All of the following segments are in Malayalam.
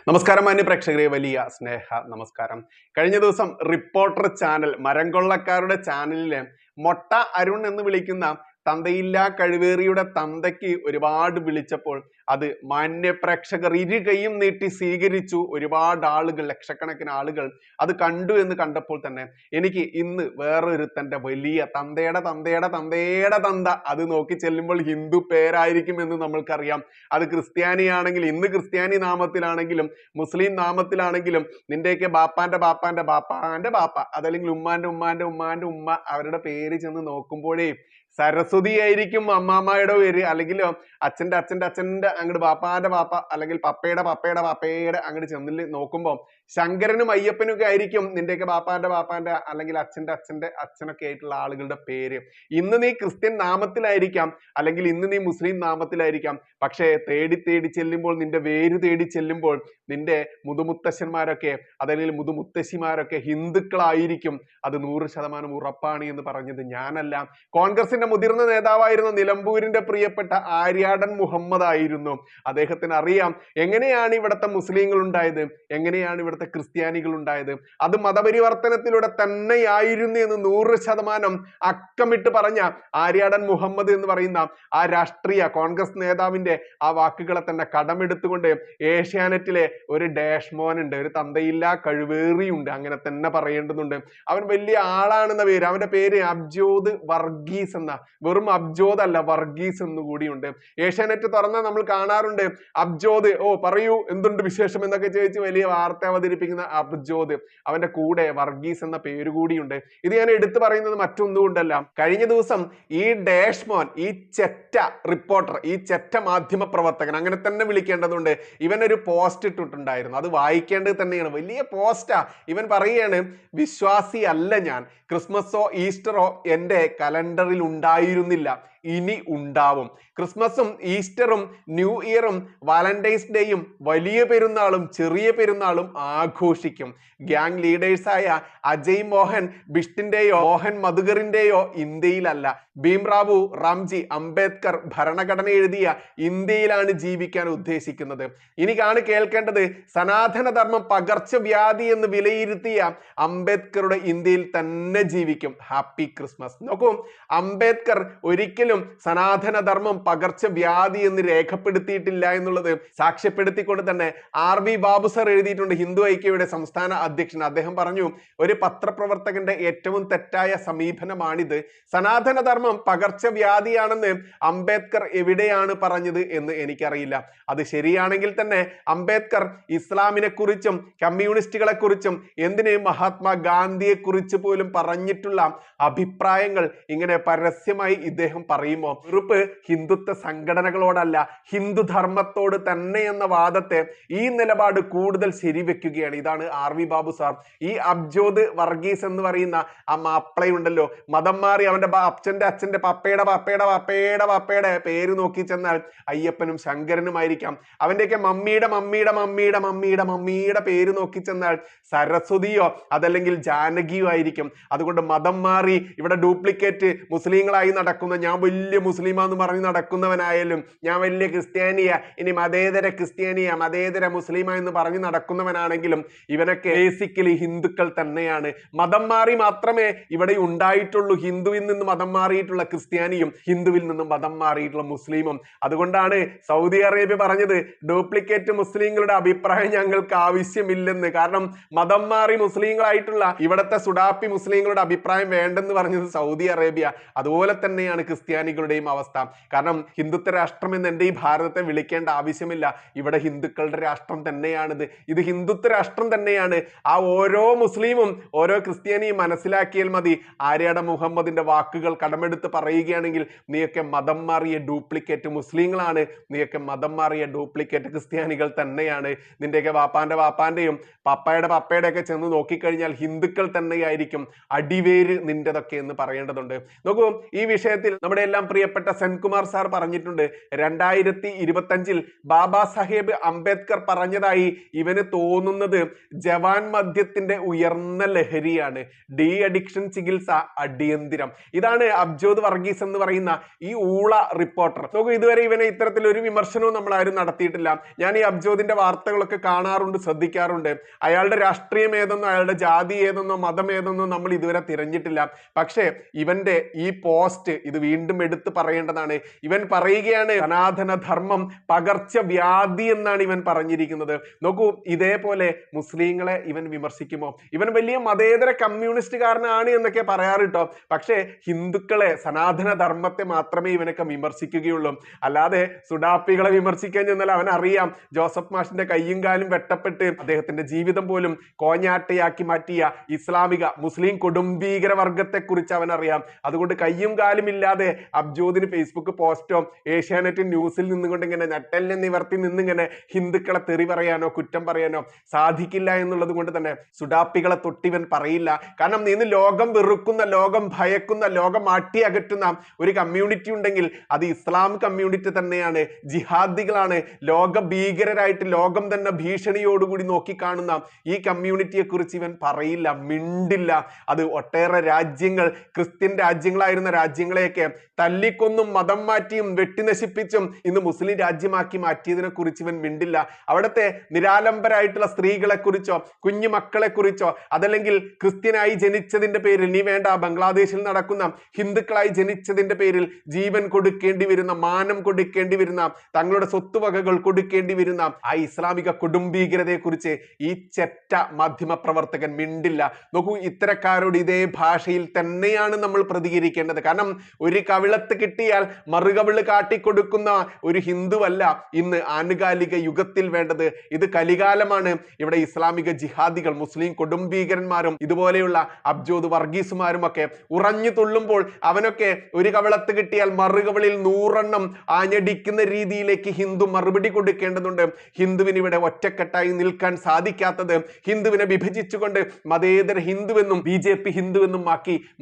നമസ്കാരം മാന്യ പ്രേക്ഷകരെ, വലിയ സ്നേഹ നമസ്കാരം. കഴിഞ്ഞ ദിവസം റിപ്പോർട്ടർ ചാനൽ, മരം കൊള്ളക്കാരുടെ ചാനലിലെ മൊട്ട അരുൺ എന്ന് വിളിക്കുന്ന തന്തയില്ലാ കഴിവേറിയുടെ തന്തയ്ക്ക് ഒരുപാട് വിളിച്ചപ്പോൾ അത് മാന്യ പ്രേക്ഷകർ ഇരു കൈയും നീട്ടി സ്വീകരിച്ചു. ഒരുപാട് ആളുകൾ, ലക്ഷക്കണക്കിന് ആളുകൾ അത് കണ്ടു. എന്ന് കണ്ടപ്പോൾ തന്നെ എനിക്ക് ഇന്ന് വേറൊരുത്തന്റെ വലിയ തന്തയുടെ തന്തയുടെ തന്തയുടെ തന്ത അത് നോക്കി ചെല്ലുമ്പോൾ ഹിന്ദു പേരായിരിക്കും എന്ന് നമ്മൾക്കറിയാം. അത് ക്രിസ്ത്യാനിയാണെങ്കിൽ, ഇന്ന് ക്രിസ്ത്യാനി നാമത്തിലാണെങ്കിലും മുസ്ലിം നാമത്തിലാണെങ്കിലും നിന്റെയൊക്കെ ബാപ്പാന്റെ ബാപ്പാന്റെ ബാപ്പാന്റെ ബാപ്പ അതല്ലെങ്കിൽ ഉമ്മാന്റെ ഉമ്മാന്റെ ഉമ്മാന്റെ ഉമ്മ അവരുടെ പേര് ചെന്ന് നോക്കുമ്പോഴേ സരസ്വതി ആയിരിക്കും അമ്മാമ്മയുടെ പേര്, അല്ലെങ്കിൽ അച്ഛന്റെ അച്ഛന്റെ അച്ഛന്റെ അങ്ങോട്ട് ബാപ്പാന്റെ ബാപ്പ അല്ലെങ്കിൽ പപ്പയുടെ പപ്പയുടെ പപ്പയുടെ അങ്ങോട്ട് ചെന്നിൽ നോക്കുമ്പോൾ ശങ്കരനും അയ്യപ്പനും ഒക്കെ ആയിരിക്കും നിന്റെയൊക്കെ ബാപ്പാന്റെ ബാപ്പാന്റെ അല്ലെങ്കിൽ അച്ഛന്റെ അച്ഛന്റെ അച്ഛനൊക്കെ ആയിട്ടുള്ള ആളുകളുടെ പേര്. ഇന്ന് നീ ക്രിസ്ത്യൻ നാമത്തിലായിരിക്കാം, അല്ലെങ്കിൽ ഇന്ന് നീ മുസ്ലിം നാമത്തിലായിരിക്കാം. പക്ഷേ തേടി തേടി ചെല്ലുമ്പോൾ, നിന്റെ വേര് തേടി ചെല്ലുമ്പോൾ നിന്റെ മുതുമുത്തശ്ശന്മാരൊക്കെ അതല്ലെങ്കിൽ മുതുമുത്തശ്ശിമാരൊക്കെ ഹിന്ദുക്കളായിരിക്കും. അത് 100% ഉറപ്പാണ് എന്ന് പറഞ്ഞത് ഞാനല്ല, കോൺഗ്രസിന്റെ മുതിർന്ന നേതാവായിരുന്ന നിലമ്പൂരിന്റെ പ്രിയപ്പെട്ട ആര്യാടൻ മുഹമ്മദ് ആയിരുന്നു. അദ്ദേഹത്തിന് അറിയാം എങ്ങനെയാണ് ഇവിടുത്തെ മുസ്ലിങ്ങൾ ഉണ്ടായത്, എങ്ങനെയാണ് ഇവിടുത്തെ ക്രിസ്ത്യാനികൾ ഉണ്ടായത്. അത് മതപരിവർത്തനത്തിലൂടെ തന്നെയായിരുന്നു എന്ന് 100% അക്കമിട്ട് പറഞ്ഞ ആര്യാടൻ മുഹമ്മദ് എന്ന് പറയുന്ന ആ രാഷ്ട്രീയ കോൺഗ്രസ് നേതാവിന്റെ ആ വാക്കുകളെ തന്നെ കടമെടുത്തുകൊണ്ട് ഏഷ്യാനെറ്റിലെ ഒരു ഡാഷ്മോൻ ഉണ്ട്, ഒരു തന്തയില്ലാ കഴിവേറിയുണ്ട്, അങ്ങനെ തന്നെ പറയേണ്ടതുണ്ട്. അവൻ വലിയ ആളാണെന്ന പേര്, അവന്റെ പേര് അബ്ജോദ് വർഗീസ് എന്ന, വെറും അബ്ജോദ് അല്ല വർഗീസ് എന്ന് കൂടിയുണ്ട്. ഏഷ്യാനെറ്റ് തുറന്നാൽ നമ്മൾ കാണാറുണ്ട് അബ്ജോദ്, ഓ പറയൂ എന്തുണ്ട് വിശേഷം എന്നൊക്കെ ചോദിച്ച് വലിയ വാർത്ത അവതരിപ്പിക്കുന്ന അബ്ജോദ്, അവന്റെ കൂടെ വർഗീസ് എന്ന പേര് കൂടിയുണ്ട്. ഇത് ഞാൻ എടുത്തു പറയുന്നത് മറ്റൊന്നുകൊണ്ടല്ല, കഴിഞ്ഞ ദിവസം ഈ ഡാഷ്മോൻ, ഈ ചെറ്റ റിപ്പോർട്ടർ, ഈ ചെറ്റ മാധ്യമ പ്രവർത്തകൻ, അങ്ങനെ തന്നെ വിളിക്കേണ്ടതുണ്ട്, ഇവനൊരു പോസ്റ്റ് ഇട്ടിട്ടുണ്ടായിരുന്നു. അത് വായിക്കേണ്ടത് തന്നെയാണ്, വലിയ പോസ്റ്റാ. ഇവൻ പറയുകയാണ്, വിശ്വാസി അല്ല ഞാൻ, ക്രിസ്മസോ ഈസ്റ്ററോ എൻ്റെ കലണ്ടറിൽ ഉണ്ടായിരുന്നില്ല, ഇനി ഉണ്ടാവും. ക്രിസ്മസും ഈസ്റ്ററും ന്യൂ ഇയറും വാലന്റൈൻസ് ഡേയും വലിയ പെരുന്നാളും ചെറിയ പെരുന്നാളും ആഘോഷിക്കും. ഗ്യാങ് ലീഡേഴ്സായ അജയ് മോഹൻ ബിഷ്ടിന്റെയോ മോഹൻ മധുകറിന്റെയോ ഇന്ത്യയിലല്ല, ഭീംറാവു റാംജി അംബേദ്കർ ഭരണഘടന എഴുതിയ ഇന്ത്യയിലാണ് ജീവിക്കാൻ ഉദ്ദേശിക്കുന്നത്. ഇനിക്കാണ് കേൾക്കേണ്ടത്, സനാതന ധർമ്മം പകർച്ചവ്യാധി എന്ന് വിലയിരുത്തിയ അംബേദ്കറുടെ ഇന്ത്യയിൽ തന്നെ ജീവിക്കും. Happy Christmas. നോക്കൂ, അംബേദ്കർ ഒരിക്കലും സനാതന ധർമ്മം പകർച്ചവ്യാധി എന്ന് രേഖപ്പെടുത്തിയിട്ടില്ല എന്നുള്ളത് സാക്ഷ്യപ്പെടുത്തിക്കൊണ്ട് തന്നെ RV ബാബു സർ എഴുതിയിട്ടുണ്ട്, ഹിന്ദു ഐക്യയുടെ സംസ്ഥാന അധ്യക്ഷൻ. അദ്ദേഹം പറഞ്ഞു, ഒരു പത്രപ്രവർത്തകന്റെ ഏറ്റവും തെറ്റായ സമീപനമാണിത്. സനാതന ധർമ്മം പകർച്ചവ്യാധിയാണെന്ന് അംബേദ്കർ എവിടെയാണ് പറഞ്ഞത് എന്ന് എനിക്കറിയില്ല. അത് ശരിയാണെങ്കിൽ തന്നെ അംബേദ്കർ ഇസ്ലാമിനെ കുറിച്ചും കമ്മ്യൂണിസ്റ്റുകളെ കുറിച്ചും എന്തിന് മഹാത്മാഗാന്ധിയെ കുറിച്ച് പോലും പറഞ്ഞിട്ടുള്ള അഭിപ്രായങ്ങൾ ഇങ്ങനെ പരസ്യമായി ഇദ്ദേഹം പറയുമോ? ഉറുപ്പ് ഹിന്ദുത്വ സംഘടനകളോടല്ല, ഹിന്ദു ധർമ്മത്തോട് തന്നെ എന്ന വാദത്തെ, ഈ നിലപാട് കൂടുതൽ ശരിവെക്കുകയാണ്. ഇതാണ് RV ബാബു സാർ. ഈ അബ്ജോദ് വർഗീസ് എന്ന് പറയുന്ന ആ മാപ്പിളയുണ്ടല്ലോ, മതം മാറി അവന്റെ അച്ഛന്റെ അച്ഛന്റെ പപ്പയുടെ പപ്പയുടെ പപ്പയുടെ പപ്പയുടെ പേര് നോക്കി ചെന്നാൽ അയ്യപ്പനും ശങ്കരനുമായിരിക്കാം. അവന്റെയൊക്കെ മമ്മിയുടെ മമ്മിയുടെ മമ്മിയുടെ മമ്മിയുടെ മമ്മിയുടെ പേര് നോക്കി ചെന്നാൽ സരസ്വതിയോ അതല്ലെങ്കിൽ ജാനകിയോ ആയിരിക്കും. അതുകൊണ്ട് മതം മാറി ഇവിടെ ഡ്യൂപ്ലിക്കേറ്റ് മുസ്ലിങ്ങളായി നടക്കുന്ന, ഞാൻ വലിയ മുസ്ലിമാന്ന് പറഞ്ഞ് നടക്കുന്നവനായാലും, ഞാൻ വലിയ ക്രിസ്ത്യാനിയാ, ഇനി മതേതര ക്രിസ്ത്യാനിയാ മതേതര മുസ്ലിമ എന്ന് പറഞ്ഞ് നടക്കുന്നവനാണെങ്കിലും ഇവനൊക്കെ ബേസിക്കലി ഹിന്ദുക്കൾ തന്നെയാണ്. മതം മാറി മാത്രമേ ഇവിടെ ഉണ്ടായിട്ടുള്ളൂ. ഹിന്ദുവിൽ നിന്ന് മതം മാറിയിട്ടുള്ള ക്രിസ്ത്യാനിയും ഹിന്ദുവിൽ നിന്നും മതം മാറിയിട്ടുള്ള മുസ്ലിമും. അതുകൊണ്ടാണ് സൗദി അറേബ്യ പറഞ്ഞത്, ഡ്യൂപ്ലിക്കേറ്റ് മുസ്ലിങ്ങളുടെ അഭിപ്രായം ഞങ്ങൾക്ക് ആവശ്യമില്ലെന്ന്. കാരണം മതം മാറി മുസ്ലിങ്ങളായിട്ടുള്ള ഇവിടുത്തെ സുഡാപ്പി മുസ്ലിങ്ങളുടെ അഭിപ്രായം വേണ്ടെന്ന് പറഞ്ഞത് സൗദി അറേബ്യ. അതുപോലെ തന്നെയാണ് ക്രിസ്ത്യാനികളുടെയും അവസ്ഥ. കാരണം ഹിന്ദുത്വ രാഷ്ട്രം എന്ന് എൻ്റെ ഈ ഭാരതത്തെ വിളിക്കേണ്ട ആവശ്യമില്ല, ഇവിടെ ഹിന്ദുക്കളുടെ രാഷ്ട്രം തന്നെയാണിത്. ഇത് ഹിന്ദുത്വ രാഷ്ട്രം തന്നെയാണ്. ആ ഓരോ മുസ്ലിമും ഓരോ ക്രിസ്ത്യാനിയും മനസ്സിലാക്കിയാൽ മതി. ആര്യാടൻ മുഹമ്മദിന്റെ വാക്കുകൾ കടമെടുത്ത് പറയുകയാണെങ്കിൽ, നീയൊക്കെ മതം മാറിയ ഡ്യൂപ്ലിക്കേറ്റ് മുസ്ലിങ്ങളാണ്, നീയൊക്കെ മതം മാറിയ ഡ്യൂപ്ലിക്കേറ്റ് ക്രിസ്ത്യാനികൾ തന്നെയാണ്. നിന്റെയൊക്കെ വാപ്പാന്റെ വാപ്പാന്റെയും പപ്പയുടെ പപ്പയുടെ ഒക്കെ ചെന്ന് നോക്കിക്കഴിഞ്ഞാൽ ഹിന്ദുക്കൾ തന്നെയായിരിക്കും. അടിവേര് നിന്റെതൊക്കെ എന്ന് പറയേണ്ടതുണ്ട്. നോക്കൂ, ഈ വിഷയത്തിൽ നമ്മുടെ എല്ലാം പ്രിയപ്പെട്ട സെൻകുമാർ സാർ പറഞ്ഞിട്ടുണ്ട് 2025 ബാബാ സാഹേബ് അംബേദ്കർ പറഞ്ഞതായി ഇവന് തോന്നുന്നത് ജവാൻ മദ്യത്തിന്റെ ഉയർന്ന ലഹരിയാണ്. ഡി അഡിക്ഷൻ ചികിത്സ അടിയന്തിരം. ഇതാണ് അബ്ജോദ് വർഗീസ് എന്ന് പറയുന്ന ഈ ഊള റിപ്പോർട്ടർ. നോക്കൂ, ഇതുവരെ ഇവനെ ഇത്തരത്തിൽ ഒരു വിമർശനവും നമ്മൾ ആരും നടത്തിയിട്ടില്ല. ഞാൻ ഈ അബ്ജോദിന്റെ വാർത്തകളൊക്കെ കാണാറുണ്ട്, ശ്രദ്ധിക്കാറുണ്ട്. അയാളുടെ രാഷ്ട്രീയം ഏതെന്നോ അയാളുടെ ജാതി ഏതെന്നോ മതം ഏതെന്നോ നമ്മൾ ഇതുവരെ തിരഞ്ഞിട്ടില്ല. പക്ഷേ ഇവന്റെ ഈ പോസ്റ്റ് ഇത് വീണ്ടും എടുത്തു പറയേണ്ടതാണ്. ഇവൻ പറയുകയാണ് സനാതന ധർമ്മം പകർച്ചവ്യാധി എന്നാണ് ഇവൻ പറഞ്ഞിരിക്കുന്നത്. നോക്കൂ, ഇതേപോലെ മുസ്ലിങ്ങളെ ഇവൻ വിമർശിക്കുമോ? ഇവൻ വലിയ മതേതര കമ്മ്യൂണിസ്റ്റുകാരനാണ് എന്നൊക്കെ പറയാറ് കേട്ടോ. പക്ഷേ ഹിന്ദുക്കളെ, സനാതന ധർമ്മത്തെ മാത്രമേ ഇവനൊക്കെ വിമർശിക്കുകയുള്ളൂ. അല്ലാതെ സുഡാപ്പികളെ വിമർശിക്കാൻ ചെന്നാൽ അവൻ അറിയാം ജോസഫ് മാഷിന്റെ കയ്യും കാലും വെട്ടപ്പെട്ട് അദ്ദേഹത്തിന്റെ ജീവിതം പോലും കോഞ്ഞാട്ടയാക്കി മാറ്റിയ ഇസ്ലാമിക മുസ്ലിം കൊടുംഭീകര വർഗത്തെ കുറിച്ച് അവൻ അറിയാം. അതുകൊണ്ട് കയ്യും കാലും ഇല്ലാതെ അബ്ജോദിന് ഫേസ്ബുക്ക് പോസ്റ്റോ ഏഷ്യാനെറ്റ് ന്യൂസിൽ നിന്നുകൊണ്ട് ഇങ്ങനെ നട്ടെല്ലിനെ നിവർത്തി നിന്നിങ്ങനെ ഹിന്ദുക്കളെ തെറി പറയാനോ കുറ്റം പറയാനോ സാധിക്കില്ല എന്നുള്ളത് കൊണ്ട് തന്നെ സുഡാപ്പികളെ തൊട്ടിവൻ പറയില്ല. കാരണം ഇന്ന് ലോകം വെറുക്കുന്ന, ലോകം ഭയക്കുന്ന, ലോകം മാറ്റി അകറ്റുന്ന ഒരു കമ്മ്യൂണിറ്റി ഉണ്ടെങ്കിൽ അത് ഇസ്ലാം കമ്മ്യൂണിറ്റി തന്നെയാണ്. ജിഹാദികളാണ്. ലോക ഭീകരരായിട്ട് ലോകം തന്നെ ഭീഷണിയോടുകൂടി നോക്കിക്കാണുന്ന ഈ കമ്മ്യൂണിറ്റിയെ കുറിച്ച് ഇവൻ പറയില്ല, മിണ്ടില്ല. അത് ഒട്ടേറെ രാജ്യങ്ങൾ, ക്രിസ്ത്യൻ രാജ്യങ്ങളായിരുന്ന രാജ്യങ്ങളെയൊക്കെ തല്ലിക്കൊന്നും മതം മാറ്റിയും വെട്ടിനശിപ്പിച്ചും ഇന്ന് മുസ്ലിം രാജ്യമാക്കി മാറ്റിയതിനെ കുറിച്ച് ഇവൻ മിണ്ടില്ല. അവിടുത്തെ നിരാലംബരായിട്ടുള്ള സ്ത്രീകളെ കുറിച്ചോ കുഞ്ഞു മക്കളെ കുറിച്ചോ അതല്ലെങ്കിൽ ക്രിസ്ത്യനായി ജനിച്ചതിന്റെ പേരിൽ, നീ വേണ്ട ബംഗ്ലാദേശിൽ നടക്കുന്ന ഹിന്ദുക്കളായി ജനിച്ചതിന്റെ പേരിൽ ജീവൻ കൊടുക്കേണ്ടി വരുന്ന, മാനം കൊടുക്കേണ്ടി വരുന്ന, തങ്ങളുടെ സ്വത്തുവകകൾ കൊടുക്കേണ്ടി വരുന്ന ആ ഇസ്ലാമിക കൊടുംഭീകരതയെ കുറിച്ച് ഈ ചെറ്റ മാധ്യമ പ്രവർത്തകൻ മിണ്ടില്ല. നോക്കൂ, ഇത്തരക്കാരോട് ഇതേ ഭാഷയിൽ തന്നെയാണ് നമ്മൾ പ്രതികരിക്കേണ്ടത്. കാരണം ഒരു കവിളത്ത് കിട്ടിയാൽ മറുകവിള് കാട്ടിക്കൊടുക്കുന്ന ഒരു ഹിന്ദുവല്ല ഇന്ന് ആനുകാലിക യുഗത്തിൽ വേണ്ടത്. ഇത് കലികാലമാണ്. ഇവിടെ ഇസ്ലാമിക ജിഹാദികൾ, മുസ്ലിം കൊടുംഭീകരന്മാരും ഇതുപോലെയുള്ള അബ്ജോദ് വർഗീസുമാരും ഒക്കെ ഉറഞ്ഞു തുള്ളുമ്പോൾ അവനൊക്കെ ഒരു കവിളത്ത് കിട്ടിയാൽ മറുകവിളിൽ 100 എണ്ണം ആഞ്ഞടിക്കുന്ന രീതിയിലേക്ക് ഹിന്ദു മറുപടി കൊടുക്കേണ്ടതുണ്ട്. ഹിന്ദുവിന് ഇവിടെ ഒറ്റക്കെട്ടായി നിൽക്കാൻ സാധിക്കാത്തത്, ഹിന്ദുവിനെ വിഭജിച്ചുകൊണ്ട് മതേതര ഹിന്ദുവെന്നും BJP ഹിന്ദുവെന്നും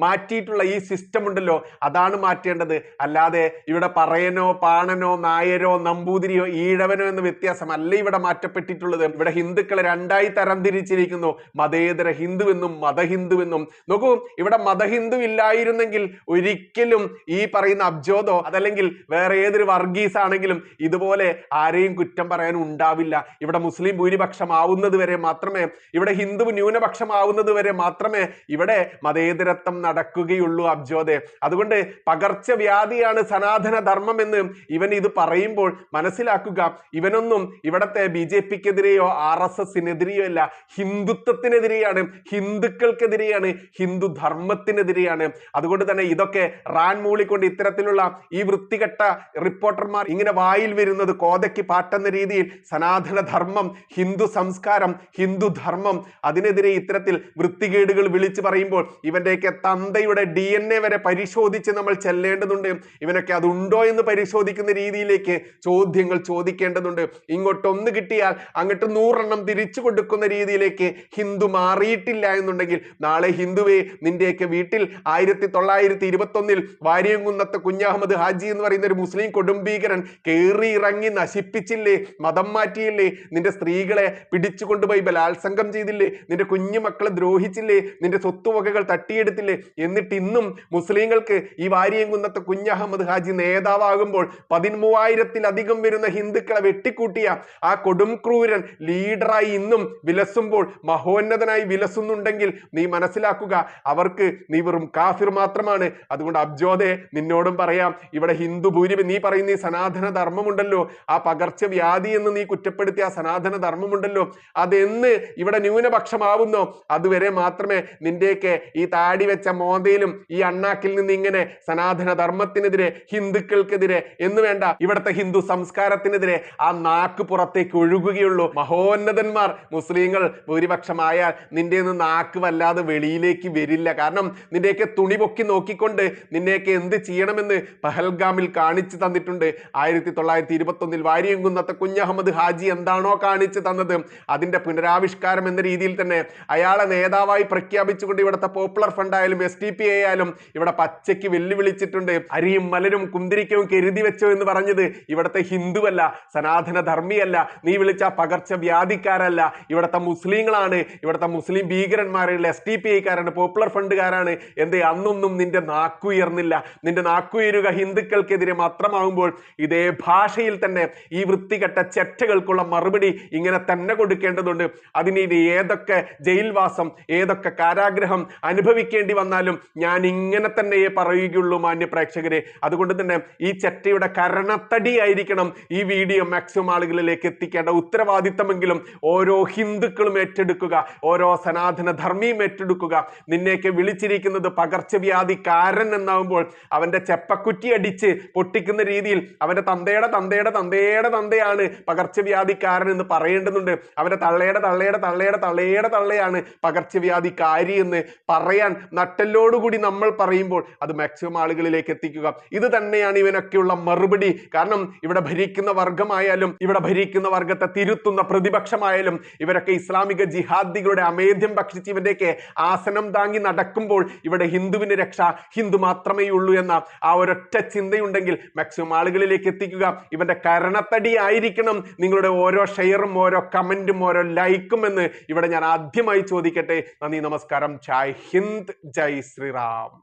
മാറ്റിയിട്ടുള്ള ഈ സിസ്റ്റം ഉണ്ടല്ലോ, അതാണ് മാറ്റേണ്ടത്. അല്ലാതെ ഇവിടെ പറയനോ പാണനോ നായരോ നമ്പൂതിരിയോ ഈഴവനോ എന്ന വ്യത്യാസമല്ല ഇവിടെ മാറ്റപ്പെട്ടിട്ടുള്ളത്. ഇവിടെ ഹിന്ദുക്കളെ രണ്ടായി തരംതിരിച്ചിരിക്കുന്നു, മതേതര ഹിന്ദുവെന്നും മതഹിന്ദുവെന്നും. നോക്കൂ, ഇവിടെ മതഹിന്ദു ഇല്ലായിരുന്നെങ്കിൽ ഒരിക്കലും ഈ പറയുന്ന അബ്ജോദോ അതല്ലെങ്കിൽ വേറെ ഏതൊരു വർഗീസ് ആണെങ്കിലും ഇതുപോലെ ആരെയും കുറ്റം പറയാൻ ഉണ്ടാവില്ല. ഇവിടെ മുസ്ലിം ഭൂരിപക്ഷം ആവുന്നത് വരെ മാത്രമേ, ഇവിടെ ഹിന്ദു ന്യൂനപക്ഷം ആവുന്നത് വരെ മാത്രമേ ഇവിടെ മതേതരത്വം നടക്കുകയുള്ളൂ അബ്ജോദെ. അതുകൊണ്ട് പകർച്ചവ്യാധിയാണ് സനാതന ധർമ്മം എന്ന് ഇവൻ ഇത് പറയുമ്പോൾ മനസ്സിലാക്കുക, ഇവനൊന്നും ഇവിടത്തെ BJPക്കെതിരെയോ RSSനെതിരെയോ അല്ല, ഹിന്ദുത്വത്തിനെതിരെയാണ്, ഹിന്ദുക്കൾക്കെതിരെയാണ്, ഹിന്ദു ധർമ്മത്തിനെതിരെയാണ്. അതുകൊണ്ട് തന്നെ ഇതൊക്കെ റാൻ മൂളിക്കൊണ്ട് ഇത്തരത്തിലുള്ള ഈ വൃത്തികെട്ട റിപ്പോർട്ടർമാർ ഇങ്ങനെ വായിൽ വരുന്നത് കോതയ്ക്ക് പാട്ടെന്ന രീതിയിൽ സനാതന ധർമ്മം, ഹിന്ദു സംസ്കാരം, ഹിന്ദു ധർമ്മം, അതിനെതിരെ ഇത്തരത്തിൽ വൃത്തികേടുകൾ വിളിച്ചു പറയുമ്പോൾ ഇവന്റെയൊക്കെ തന്തയുടെ DNA വരെ പരിശോധിച്ച് നമ്മൾ ചെല്ലേണ്ടതുണ്ട്. ഇവനൊക്കെ അതുണ്ടോ എന്ന് പരിശോധിക്കുന്ന രീതിയിലേക്ക് ചോദ്യങ്ങൾ ചോദിക്കേണ്ടതുണ്ട്. ഇങ്ങോട്ടൊന്ന് കിട്ടിയാൽ അങ്ങോട്ട് 100 എണ്ണം തിരിച്ചു കൊടുക്കുന്ന രീതിയിലേക്ക് ഹിന്ദു മാറിയിട്ടില്ല എന്നുണ്ടെങ്കിൽ നാളെ ഹിന്ദുവേ, നിന്റെയൊക്കെ വീട്ടിൽ 1921 വാര്യംകുന്നത്തെ കുഞ്ഞഹമ്മദ് ഹാജി എന്ന് പറയുന്ന ഒരു മുസ്ലിം കൊടുംഭീകരൻ കേറി ഇറങ്ങി നശിപ്പിച്ചില്ലേ, മതം മാറ്റിയില്ലേ, നിന്റെ സ്ത്രീകളെ പിടിച്ചുകൊണ്ടുപോയി ബലാത്സംഗം ചെയ്തില്ലേ, നിന്റെ കുഞ്ഞു മക്കളെ ദ്രോഹിച്ചില്ലേ, നിന്റെ സ്വത്തുവകകൾ തട്ടിയെടുത്തില്ലേ. എന്നിട്ട് ഇന്നും മുസ്ലിങ്ങൾക്ക് ഈ വാര്യംകുന്നത്തെ കുഞ്ഞഹമ്മദ് ഹാജി നേതാവാകുമ്പോൾ 13,000-ലധികം വരുന്ന ഹിന്ദുക്കളെ വെട്ടിക്കൂട്ടിയ ആ കൊടും ക്രൂരൻ ലീഡറായി ഇന്നും വിലസുമ്പോൾ, മഹോന്നതനായി വിലസുന്നുണ്ടെങ്കിൽ നീ മനസ്സിലാക്കുക, അവർക്ക് നീ വെറും കാഫിർ മാത്രമാണ്. അതുകൊണ്ട് അബ്ജോദെ, നിന്നോടും പറയാം, ഇവിടെ ഹിന്ദു നീ പറയുന്ന ഈ സനാതന ധർമ്മമുണ്ടല്ലോ, ആ പകർച്ചവ്യാധി എന്ന് നീ കുറ്റപ്പെടുത്തിയ ആ സനാതന ധർമ്മമുണ്ടല്ലോ, അതെന്ന് ഇവിടെ ന്യൂനപക്ഷമാവുന്നോ അതുവരെ മാത്രമേ നിന്റെയൊക്കെ ഈ താടി വെച്ച മോന്തയിലും ഈ അണ്ണാക്കിൽ നിന്ന് ഇങ്ങനെ സനാതന ധർമ്മത്തിനെതിരെ, ഹിന്ദുക്കൾക്കെതിരെ എന്ന് വേണ്ട, ഇവിടുത്തെ ഹിന്ദു സംസ്കാരത്തിനെതിരെ ആ നാക്ക് പുറത്തേക്ക് ഒഴുകുകയുള്ളൂ. മഹോന്നതന്മാർ മുസ്ലിങ്ങൾ ഭൂരിപക്ഷമായാൽ നിന്റെ നാക്ക് വല്ലാതെ വെളിയിലേക്ക് വരില്ല. കാരണം നിന്റെയൊക്കെ തുണി പൊക്കി നോക്കിക്കൊണ്ട് നിന്നെയൊക്കെ എന്ത് ചെയ്യണമെന്ന് പഹൽഗാമിൽ കാണിച്ചു തന്നിട്ടുണ്ട്. 1921 വാര്യംകുന്നത്തെ കുഞ്ഞഹമ്മദ് ഹാജി എന്താണോ കാണിച്ചു തന്നത് അതിന്റെ പുനരാവിഷ്കാരം എന്ന രീതിയിൽ തന്നെ അയാളെ നേതാവായി പ്രഖ്യാപിച്ചുകൊണ്ട് ഇവിടുത്തെ പോപ്പുലർ ഫ്രണ്ട് ആയാലും SDPI ആയാലും ഇവിടെ പച്ചയ്ക്ക് വെല്ലുവിളിച്ചിട്ട് വെച്ചിട്ടുണ്ട്. അരിയും മലരും കുന്തിരിക്കവും കരുതി വെച്ചോ എന്ന് പറഞ്ഞത് ഇവിടുത്തെ ഹിന്ദുവല്ല, സനാതന ധർമ്മിയല്ല, നീ വിളിച്ച പകർച്ചവ്യാധിക്കാരല്ല, ഇവിടുത്തെ മുസ്ലിങ്ങളാണ്, ഇവിടുത്തെ മുസ്ലിം ഭീകരന്മാരുള്ള SDPI-കാരാണ്, പോപ്പുലർ ഫ്രണ്ടുകാരാണ്. എന്തേ അന്നൊന്നും നിന്റെ നാക്കുയർന്നില്ല? നിന്റെ നാക്കുയരുക ഹിന്ദുക്കൾക്കെതിരെ മാത്രമാകുമ്പോൾ ഇതേ ഭാഷയിൽ തന്നെ ഈ വൃത്തികെട്ട ചെറ്റകൾക്കുള്ള മറുപടി ഇങ്ങനെ തന്നെ കൊടുക്കേണ്ടതുണ്ട്. അതിന് ഏതൊക്കെ ജയിൽവാസം, ഏതൊക്കെ കാരാഗ്രഹം അനുഭവിക്കേണ്ടി വന്നാലും ഞാൻ ഇങ്ങനെ തന്നെ പറയുകയുള്ളൂ മാന്യ പ്രേക്ഷകരെ. അതുകൊണ്ട് തന്നെ ഈ ചെറ്റയുടെ കരണത്തടിയായിരിക്കണം ഈ വീഡിയോ മാക്സിമം ആളുകളിലേക്ക് എത്തിക്കേണ്ട ഉത്തരവാദിത്തമെങ്കിലും ഓരോ ഹിന്ദുക്കളും ഏറ്റെടുക്കുക, ഓരോ സനാതന ധർമ്മിയും ഏറ്റെടുക്കുക. നിന്നെയൊക്കെ വിളിച്ചിരിക്കുന്നത് പകർച്ചവ്യാധിക്കാരൻ എന്നാകുമ്പോൾ അവന്റെ ചെപ്പക്കുറ്റി അടിച്ച് പൊട്ടിക്കുന്ന രീതിയിൽ അവന്റെ തന്തയുടെ തന്തയുടെ തന്തയുടെ തന്തയാണ് പകർച്ചവ്യാധിക്കാരൻ എന്ന് പറയേണ്ടതുണ്ട്. അവന്റെ തള്ളയുടെ തള്ളയുടെ തള്ളയുടെ തള്ളയുടെ തള്ളയാണ് പകർച്ചവ്യാധിക്കാരി എന്ന് പറയാൻ നട്ടലോടുകൂടി നമ്മൾ പറയുമ്പോൾ അത് മാക്സിമം ആളുകളിലേക്ക് എത്തിക്കുക. ഇത് തന്നെയാണ് ഇവനൊക്കെയുള്ള മറുപടി. കാരണം ഇവിടെ ഭരിക്കുന്ന വർഗമായാലും ഇവിടെ ഭരിക്കുന്ന വർഗത്തെ തിരുത്തുന്ന പ്രതിപക്ഷമായാലും ഇവരൊക്കെ ഇസ്ലാമിക ജിഹാദികളുടെ അമേദ്യം ഭക്ഷിച്ച് ഇവന്റെയൊക്കെ ആസനം താങ്ങി നടക്കുമ്പോൾ ഇവിടെ ഹിന്ദുവിന് രക്ഷ ഹിന്ദു മാത്രമേ ഉള്ളൂ എന്ന ആ ഒരൊറ്റ ചിന്തയുണ്ടെങ്കിൽ മാക്സിമം ആളുകളിലേക്ക് എത്തിക്കുക. ഇവന്റെ കരണത്തടി ആയിരിക്കണം നിങ്ങളുടെ ഓരോ ഷെയറും ഓരോ കമന്റും ഓരോ ലൈക്കും എന്ന് ഇവിടെ ഞാൻ ആദ്യമായി ചോദിക്കട്ടെ. നന്ദി, നമസ്കാരം, ജയ് ഹിന്ദ്, ജയ് ശ്രീറാം.